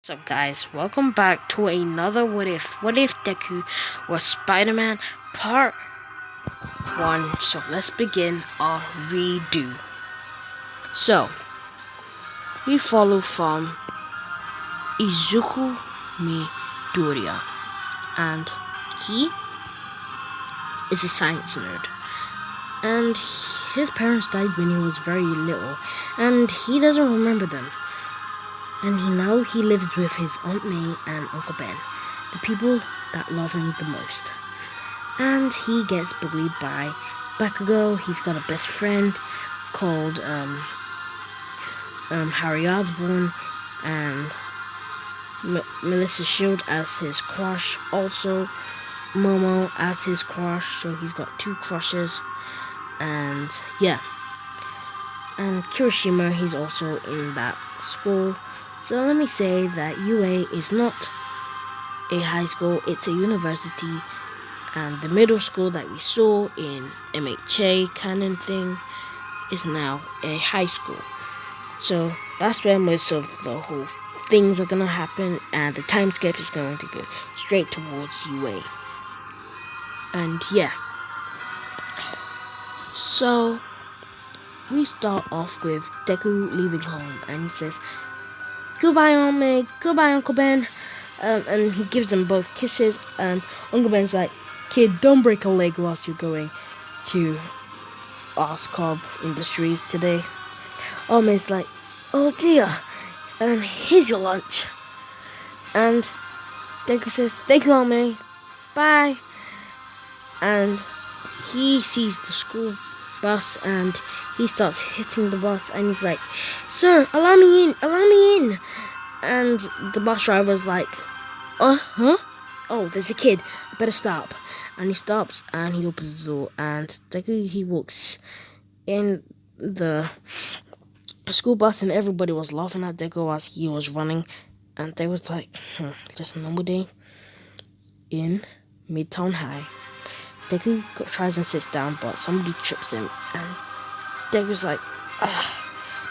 What's up, guys? Welcome back to another What If. What if Deku was Spider-Man Part 1? So let's begin our redo. So, we follow from Izuku Midoriya, and he is a science nerd. And his parents died when he was very little, and he doesn't remember them. And now he lives with his Aunt May and Uncle Ben, the people that love him the most. And he gets bullied by Bakugo. He's got a best friend called Harry Osborn, and Melissa Shield as his crush. Also, Momo as his crush. So he's got two crushes. And yeah. And Kirishima, he's also in that school. So let me say that UA is not a high school, it's a university, and the middle school that we saw in MHA canon thing is now a high school. So that's where most of the whole things are gonna happen, and the timescape is going to go straight towards UA. And yeah. So we start off with Deku leaving home, and he says, "Goodbye, Aunt May. Goodbye, Uncle Ben." And he gives them both kisses. And Uncle Ben's like, "Kid, don't break a leg whilst you're going to Oscorp Industries today." Aunt May's like, "Oh dear. And here's your lunch." And Deku says, "Thank you, Aunt May. Bye." And he sees the school bus, and he starts hitting the bus, and he's like, "Sir, allow me in, allow me in." And the bus driver's like, huh? Oh, there's a kid, I better stop." And he stops, and he opens the door, and Deku, he walks in the school bus, and everybody was laughing at Deku as he was running. And they was like, just a normal day in Midtown High. Deku tries and sits down, but somebody trips him, and Deku's like,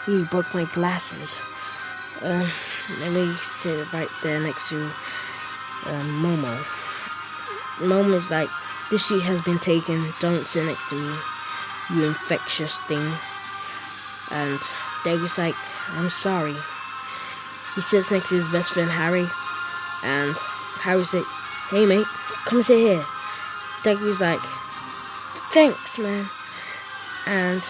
"You broke my glasses." Let me sit right there next to Momo. Momo's like, "This sheet has been taken. Don't sit next to me, you infectious thing." And Deku's like, "I'm sorry." He sits next to his best friend Harry, and Harry's like, "Hey mate, come sit here." Deku's like, "Thanks, man." And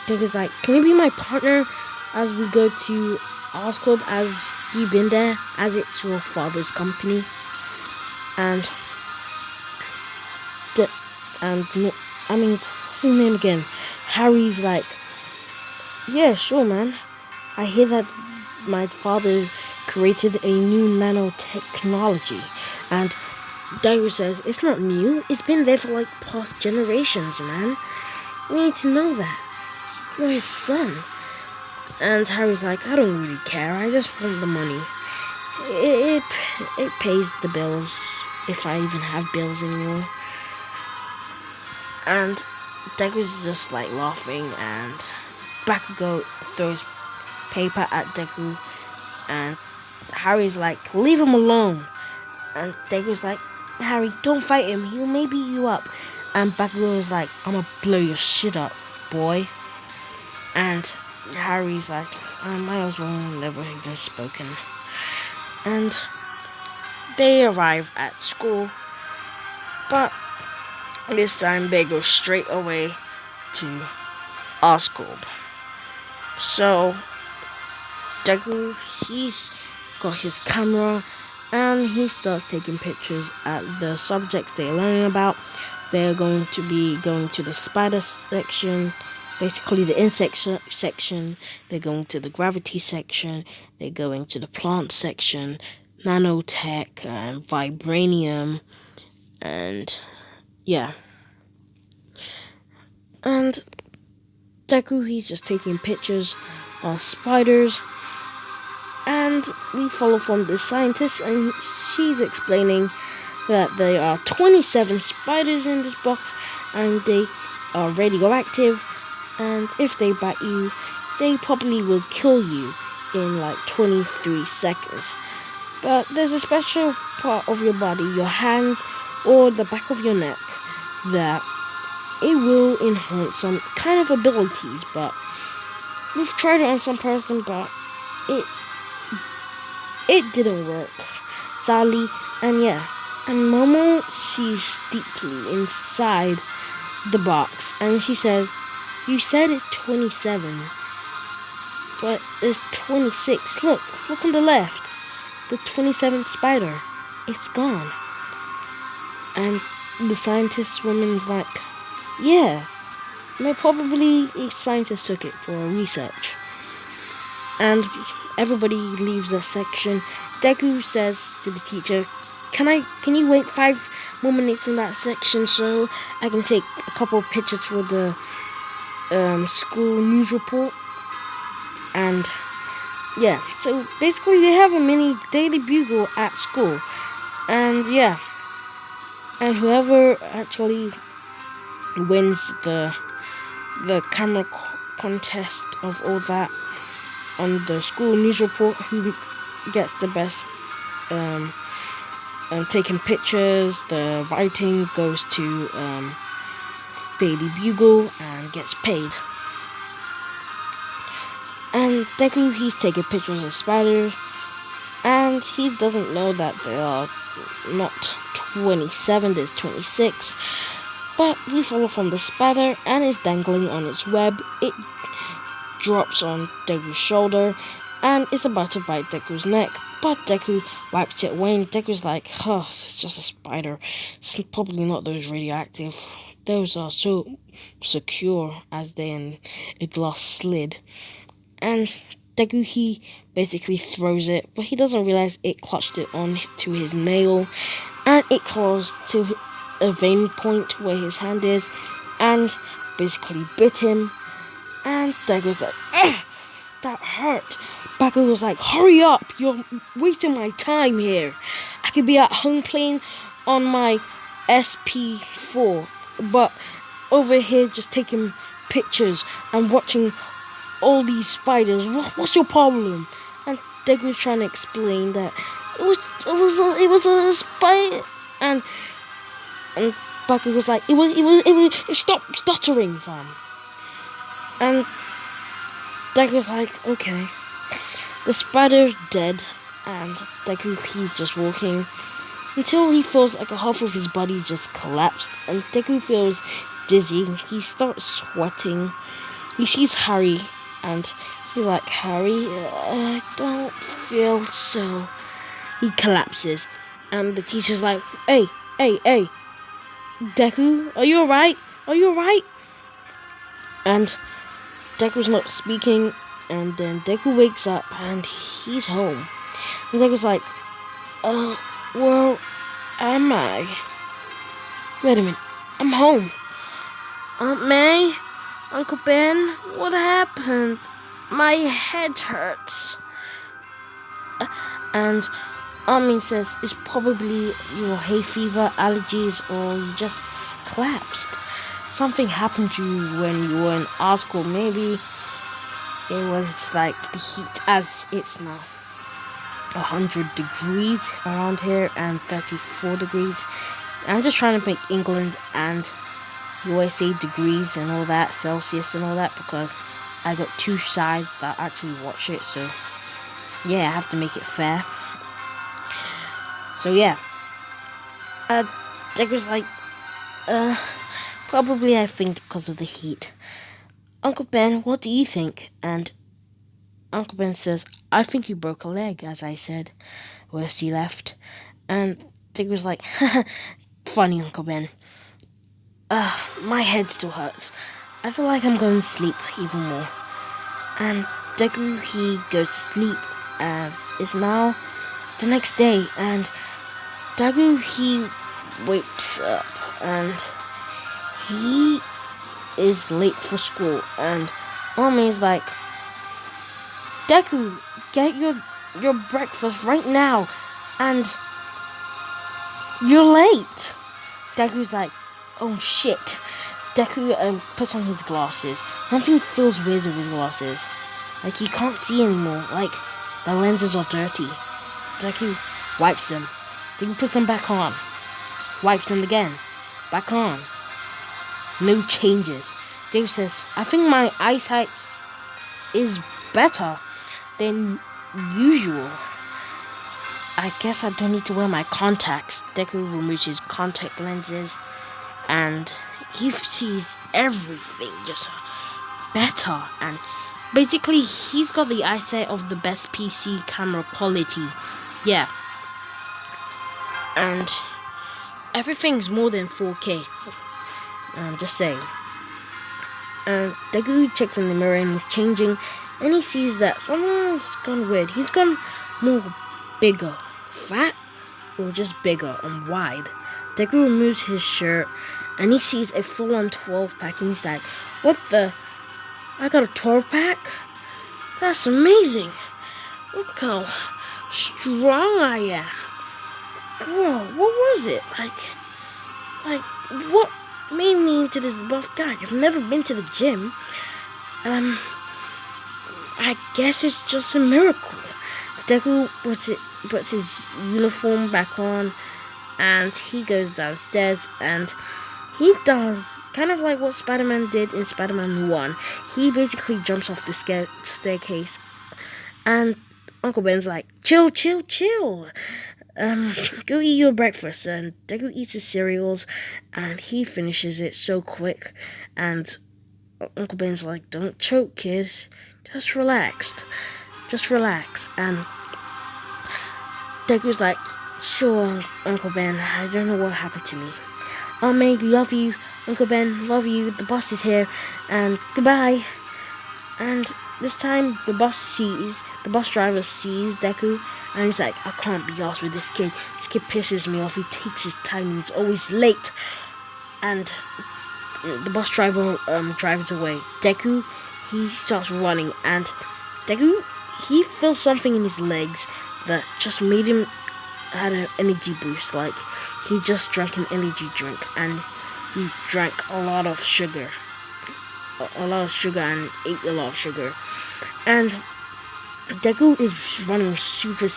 Deku's like, "Can you be my partner as we go to Oscorp, as you've been there, as it's your father's company?" And what's his name again? Harry's like, "Yeah, sure, man. I hear that my father created a new nanotechnology." And Deku says, "It's not new. It's been there for like past generations, man. You need to know that. You're his son." And Harry's like, "I don't really care. I just want the money. It pays the bills, if I even have bills anymore." And Deku's just like laughing, and Bakugo throws paper at Deku, and Harry's like, "Leave him alone." And Deku's like, "Harry, don't fight him. He'll maybe you up." And Bakugo is like, "I'ma blow your shit up, boy." And Harry's like, "I might as well never even spoken." And they arrive at school, but this time they go straight away to Oscorp. So Deku, he's got his camera, and he starts taking pictures at the subjects they're learning about. They're going to be going to the spider section, basically the insect section. They're going to the gravity section. They're going to the plant section, nanotech, and vibranium, and yeah. And Deku, he's just taking pictures of spiders. And we follow from the scientist, and she's explaining that there are 27 spiders in this box, and they are radioactive, and if they bite you, they probably will kill you in like 23 seconds. but there's a special part of your body, your hands or the back of your neck, that it will enhance some kind of abilities. But we've tried it on some person, but it didn't work, sadly. And yeah, and Momo sees deeply inside the box, and she says, "You said it's 27, but it's 26. Look on the left. The 27th spider. It's gone." And the scientist woman's like, "Yeah, no, probably a scientist took it for research." And everybody leaves their section. Deku says to the teacher, Can you wait 5 more minutes in that section so I can take a couple of pictures for the school news report?" And yeah, so basically they have a mini daily bugle at school. And yeah, and whoever actually wins the camera contest of all that on the school news report, who gets the best taking pictures, the writing goes to Daily Bugle and gets paid. And Deku, he's taking pictures of spiders, and he doesn't know that they are not 27, there's 26. But we follow from the spider, and it's dangling on its web. It drops on Deku's shoulder, and it's about to bite Deku's neck. But Deku wipes it away, and Deku's like, "Oh, it's just a spider. It's probably not those radioactive. Those are so secure as they in a glass lid." And Deku, he basically throws it, but he doesn't realize it clutched it on to his nail, and it claws to a vein point where his hand is, and basically bit him. And Deku's like, "Ugh, that hurt." Baku was like, "Hurry up, you're wasting my time here. I could be at home playing on my SP4, but over here just taking pictures and watching all these spiders. What's your problem?" And Deku was trying to explain that it was a spider, and Baku was like, it was stop stuttering, fam. And Deku was like, "Okay." The spider's dead, and Deku, he's just walking until he feels like a half of his body just collapsed, and Deku feels dizzy. He starts sweating. He sees Harry, and he's like, "Harry, I don't feel so." He collapses, and the teacher's like, hey, Deku, are you alright? Are you alright?" And Deku's not speaking. And then Deku wakes up and he's home. And Deku's like, where am I? Wait a minute, I'm home. Aunt May, Uncle Ben, what happened? My head hurts. And Aunt May says it's probably your hay fever, allergies, or you just collapsed. Something happened to you when you were in art school, maybe. It was like the heat, as it's now 100 degrees around here and 34 degrees. I'm just trying to make England and USA degrees and all that, Celsius and all that, because I got 2 sides that actually watch it. So yeah, I have to make it fair. So yeah, Deku's like, probably I think because of the heat. Uncle Ben, what do you think? And Uncle Ben says, "I think you broke a leg, as I said," where she left. And Deku's like, "Funny, Uncle Ben. My head still hurts. I feel like I'm going to sleep even more." And Deku, he goes to sleep, and it's now the next day. And Deku, he wakes up, and he is late for school, and Mommy's like, "Deku, get your breakfast right now, and you're late." Deku's like, "Oh shit." Deku puts on his glasses. Something feels weird with his glasses, like he can't see anymore, like the lenses are dirty. Deku wipes them. Deku puts them back on, wipes them again, back on. No changes. Deku says, I think my eyesight is better than usual. I guess I don't need to wear my contacts. Deku removes his contact lenses and he sees everything just better, and basically he's got the eyesight of the best PC camera quality. Yeah. And everything's more than 4K. I'm just saying. And Deku checks in the mirror and he's changing, and he sees that something's gone weird. He's gone more bigger. Fat? Or just bigger and wide. Deku removes his shirt and he sees a full-on 12-pack and he's like, what the? I got a 12-pack? That's amazing. Look how strong I am. Whoa, what was it? Like, what made me into this buff guy? I've never been to the gym. I guess it's just a miracle. Deku puts his uniform back on and he goes downstairs and he does kind of like what Spider-Man did in Spider-Man 1. He basically jumps off the staircase and Uncle Ben's like, chill. Go eat your breakfast. And Deku eats his cereals and he finishes it so quick. And Uncle Ben's like, don't choke, kid. Just relax. And Deku's like, sure, Uncle Ben. I don't know what happened to me. May, love you. Uncle Ben, love you. The boss is here. And goodbye. And this time, the bus driver sees Deku, and he's like, I can't be arsed with this kid. This kid pisses me off. He takes his time and he's always late. And the bus driver drives away. Deku, he starts running, and Deku, he feels something in his legs that just made him had an energy boost. Like, he just drank an energy drink, and he drank a lot of sugar and ate a lot of sugar. And Deku is running super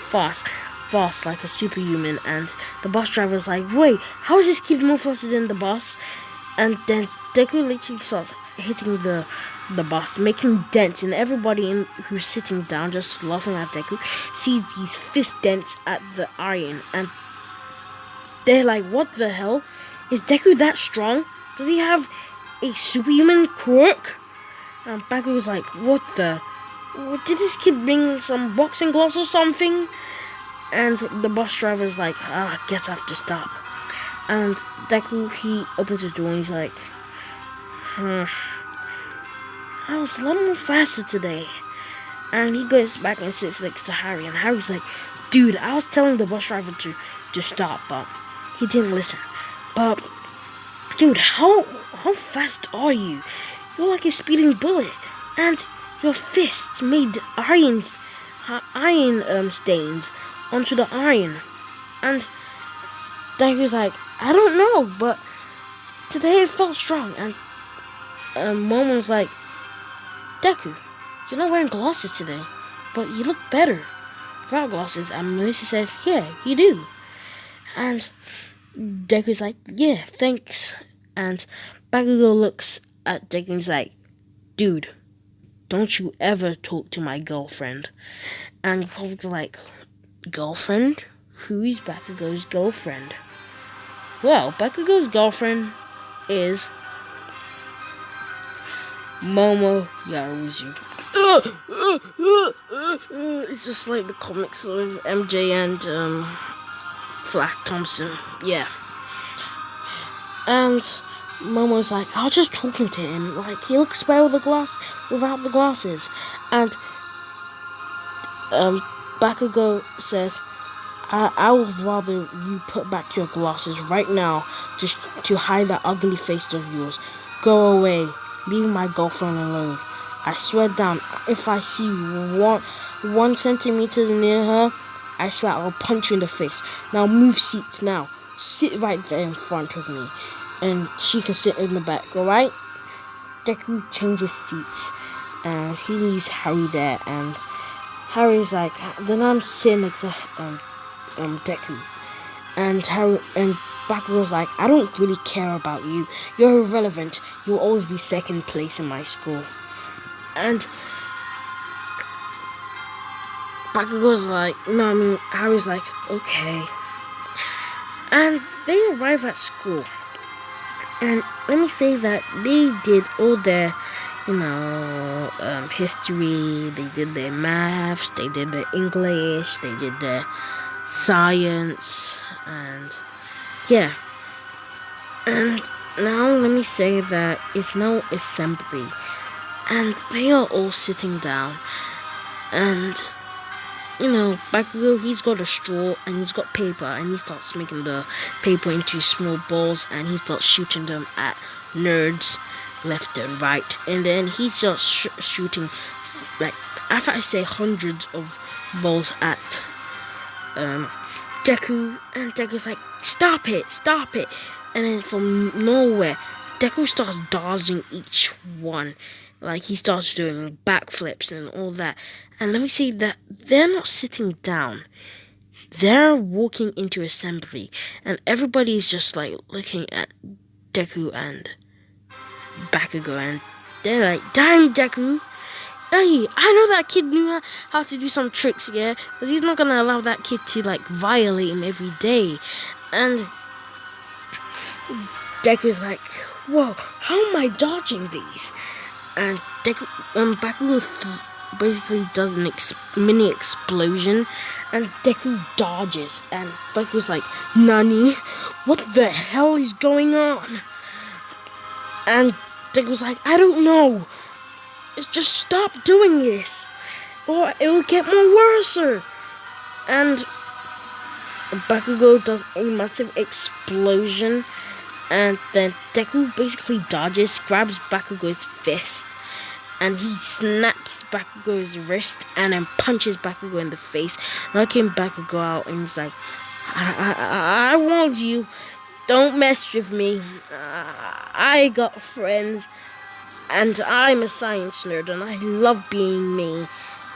fast like a superhuman, and the bus driver's like, wait, how is this kid more faster than the bus? And then Deku literally starts hitting the bus, making dents, and everybody who's sitting down just laughing at Deku sees these fist dents at the iron, and they're like, what the hell? Is Deku that strong? Does he have a superhuman quirk? And Baku's like, what the? Did this kid bring some boxing gloves or something? And the bus driver's like, I guess I have to stop. And Deku, he opens the door and he's like, I was a lot more faster today. And he goes back and sits next to Harry, and Harry's like, dude, I was telling the bus driver to stop, but he didn't listen. But dude, how fast are you? You're like a speeding bullet, and your fists made iron stains onto the iron. And Deku's like, I don't know, but today it felt strong. And Momo's like, Deku, you're not wearing glasses today, but you look better without glasses. And Melissa says, yeah, you do. And Deku's like, yeah, thanks. And Bakugo looks at Deku and he's like, dude, don't you ever talk to my girlfriend. And probably like, girlfriend? Who is Bakugo's girlfriend? Well, Bakugo's girlfriend is Momo Yaruzu. It's just like the comics with MJ and Flash Thompson. Yeah. And Momo's like, I was just talking to him. Like, he looks better without the glasses. And Bakugo says, I would rather you put back your glasses right now just to hide that ugly face of yours. Go away. Leave my girlfriend alone. I swear down, if I see you 1 centimeter near her, I swear I'll punch you in the face. Now move seats now. Sit right there in front of me. And she can sit in the back, alright? Deku changes seats. And he leaves Harry there. And Harry's like, then I'm sitting next to Deku. And Bakugo's like, I don't really care about you. You're irrelevant. You'll always be second place in my school. And Bakugo's like, no, I mean, Harry's like, okay. And they arrive at school. And let me say that they did all their, history, they did their maths, they did their English, they did their science, and yeah. And now let me say that it's now assembly. And they are all sitting down. And Bakugo, he's got a straw and he's got paper, and he starts making the paper into small balls, and he starts shooting them at nerds left and right. And then he starts shooting, like, after I say hundreds of balls at Deku, and Deku's like, stop it. And then from nowhere, Deku starts dodging each one. Like, he starts doing backflips and all that. And let me say that they're not sitting down. They're walking into assembly. And everybody's just, like, looking at Deku and Bakugo. And they're like, dang, Deku. Hey, I know that kid knew how to do some tricks, yeah? Because he's not going to allow that kid to, like, violate him every day. And Deku's like, whoa, how am I dodging these? And Bakugo basically does a mini explosion, and Deku dodges, and Bakugo's like, Nani? What the hell is going on? And Deku's like, I don't know. Just stop doing this, or it will get more worse. And Bakugo does a massive explosion. And then Deku basically dodges, grabs Bakugo's fist, and he snaps Bakugo's wrist and then punches Bakugo in the face, knocking Bakugo out. And he's like, I warned you, don't mess with me. I got friends, and I'm a science nerd, and I love being me.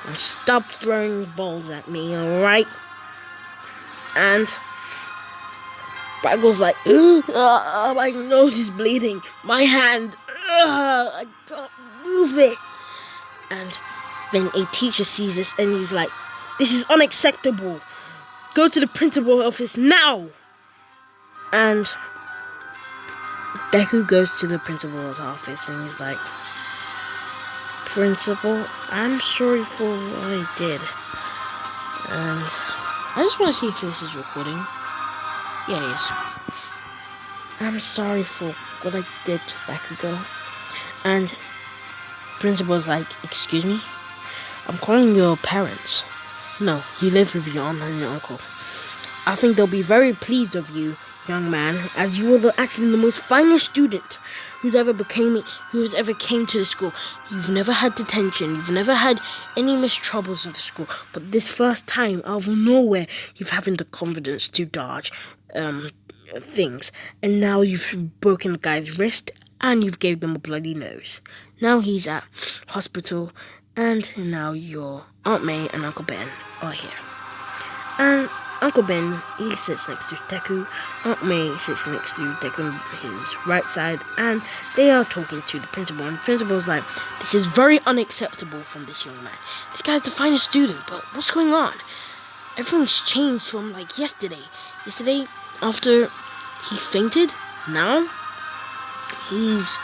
And stop throwing balls at me, alright? And Bakugo's like, my nose is bleeding. My hand, I can't move it. And then a teacher sees this and he's like, this is unacceptable. Go to the principal's office now. And Deku goes to the principal's office and he's like, Principal, I'm sorry for what I did. And I just want to see if this is recording. Yeah, it is. I'm sorry for what I did to Bakugo. And Principal's like, excuse me? I'm calling your parents. No, you live with your aunt and your uncle. I think they'll be very pleased of you, young man, as you were actually the most finest student who's ever came to the school. You've never had detention. You've never had any troubles of the school. But this first time, out of nowhere, you've having the confidence to dodge things. And now you've broken the guy's wrist and you've gave them a bloody nose. Now he's at hospital, and now your Aunt May and Uncle Ben are here. And Uncle Ben, he sits next to Deku. Aunt May sits next to Deku on his right side, and they are talking to the principal. And the principal's like, this is very unacceptable from this young man. This guy's the finest student, but what's going on? Everything's changed from like yesterday. Yesterday, after he fainted, now he's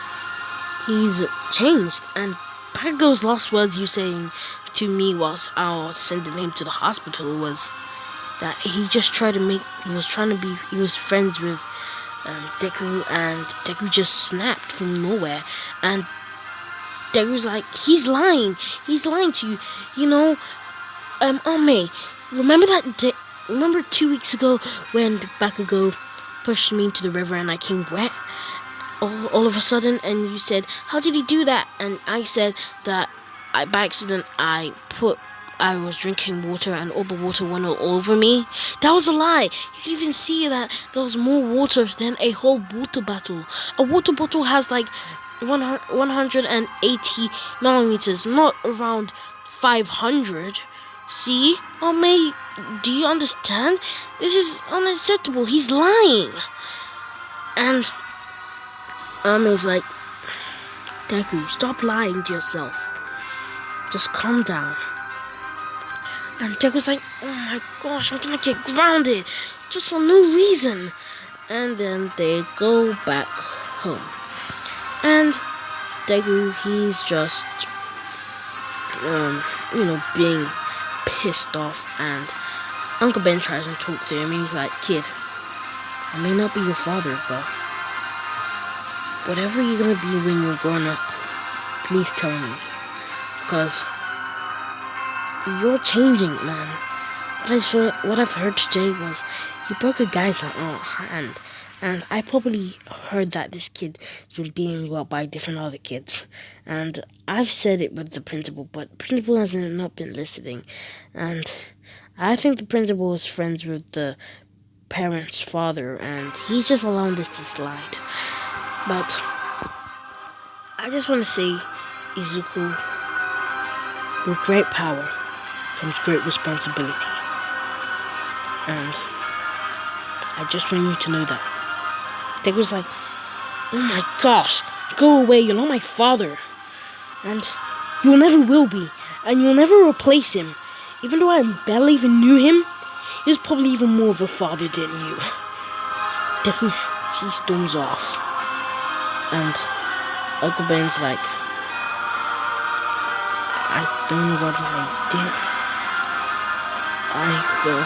changed. And Bakugo's last words you saying to me whilst I was sending him to the hospital was that he was friends with Deku, and Deku just snapped from nowhere. And Deku's like, he's lying to you, Ame, remember 2 weeks ago when Bakugo pushed me into the river and I came wet all of a sudden, and you said, how did he do that? And I said that by accident I was drinking water and all the water went all over me. That was a lie. You can even see that there was more water than a whole water bottle. A water bottle has like 180 millimeters, not around 500. See, May, do you understand? This is unacceptable. He's lying. And May's like, Deku, stop lying to yourself. Just calm down. And Deku's like, oh my gosh, I'm gonna get grounded just for no reason. And then they go back home. And Deku, he's just, being pissed off. And Uncle Ben tries to talk to him. And he's like, kid, I may not be your father, but whatever you're gonna be when you're grown up, please tell me. Because you're changing, man. What I've heard today was you broke a guy's hand. And I probably heard that this kid has been beaten up by different other kids. And I've said it with the principal, but the principal has not been listening. And I think the principal is friends with the parent's father, and he's just allowing this to slide. But I just want to say, Izuku, with great power comes great responsibility. And I just want you to know that. Deku's like, oh my gosh, go away, you're not my father. And you never will be. And you'll never replace him. Even though I barely even knew him, he was probably even more of a father than you. Deku, he storms off. And Uncle Ben's like, I don't know what I did. I feel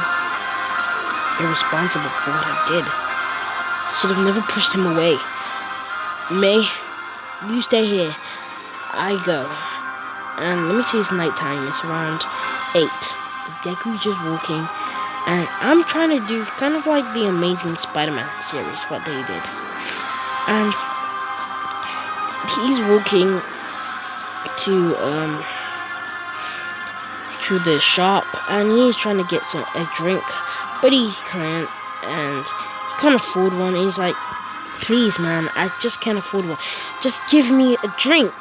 irresponsible for what I did. Should have never pushed him away. May, you stay here. I go. And let me see, it's nighttime. It's around 8. Deku's just walking. And I'm trying to do kind of like the Amazing Spider-Man series, what they did. And he's walking to the shop, and he's trying to get a drink, but he can't, and he can't afford one. And he's like, please man, I just can't afford one, just give me a drink.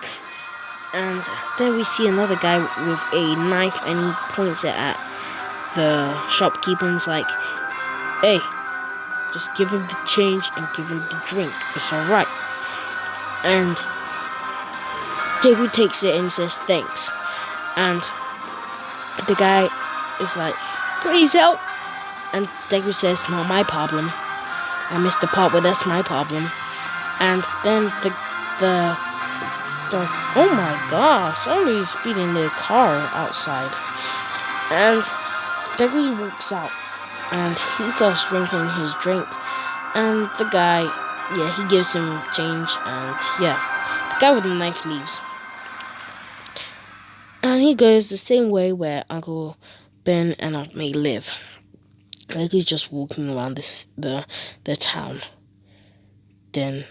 And then we see another guy with a knife, and he points it at the shopkeeper and is like, hey, just give him the change and give him the drink, it's alright. And Deku takes it and he says thanks. And the guy is like, please help. And Deku says, not my problem. I missed the part where that's my problem. And then the oh my gosh, somebody's speeding their car outside. And Deku walks out and he starts drinking his drink. And the guy, he gives him change, and the guy with the knife leaves. And he goes the same way where Uncle Ben and Aunt May live. Like he's just walking around the town. Then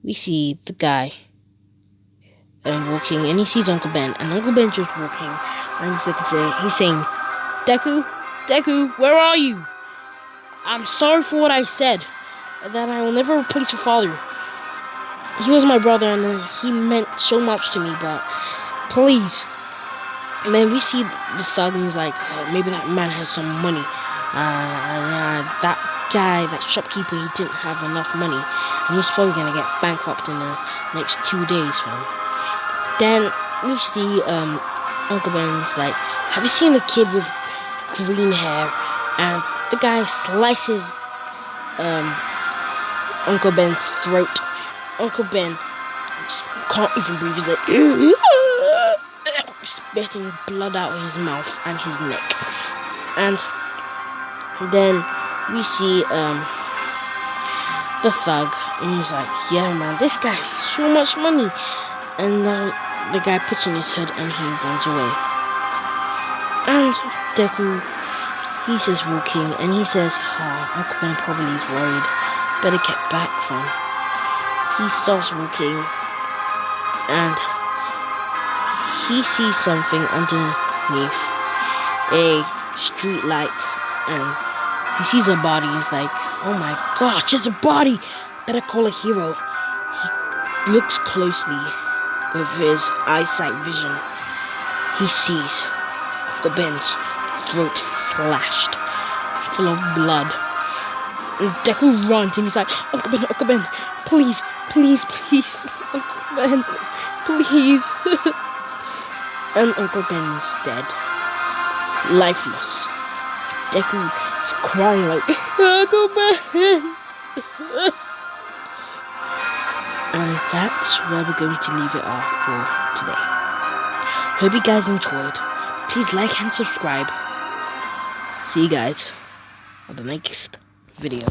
we see the guy walking, and he sees Uncle Ben, and Uncle Ben's just walking, and he's saying, Deku, where are you? I'm sorry for what I said, that I will never replace your father. He was my brother, and he meant so much to me, but please. And then we see the thug, and he's like, maybe that man has some money. That guy, that shopkeeper, he didn't have enough money, and he's probably gonna get bankrupt in the next 2 days, fam. Then we see Uncle Ben's like, have you seen the kid with green hair? And the guy slices Uncle Ben's throat. Uncle Ben can't even breathe. He's like spitting blood out of his mouth and his neck. And then we see the thug, and he's like, yeah man, this guy has so much money. And the guy puts on his hood and he runs away. And Deku, he's just walking, and he says, Uncle Ben probably is worried, better get back fam. He starts walking, and he sees something underneath a street light, and he sees a body. He's like, oh my gosh, it's a body, better call a hero. He looks closely with his eyesight vision. He sees Uncle Ben's throat slashed, full of blood. And Deku runs and he's like, Uncle Ben, please, Uncle Ben, please. And Uncle Ben is dead, lifeless. Deku is crying like, Uncle Ben. And that's where we're going to leave it off for today. Hope you guys enjoyed. Please like and subscribe. See you guys on the next video.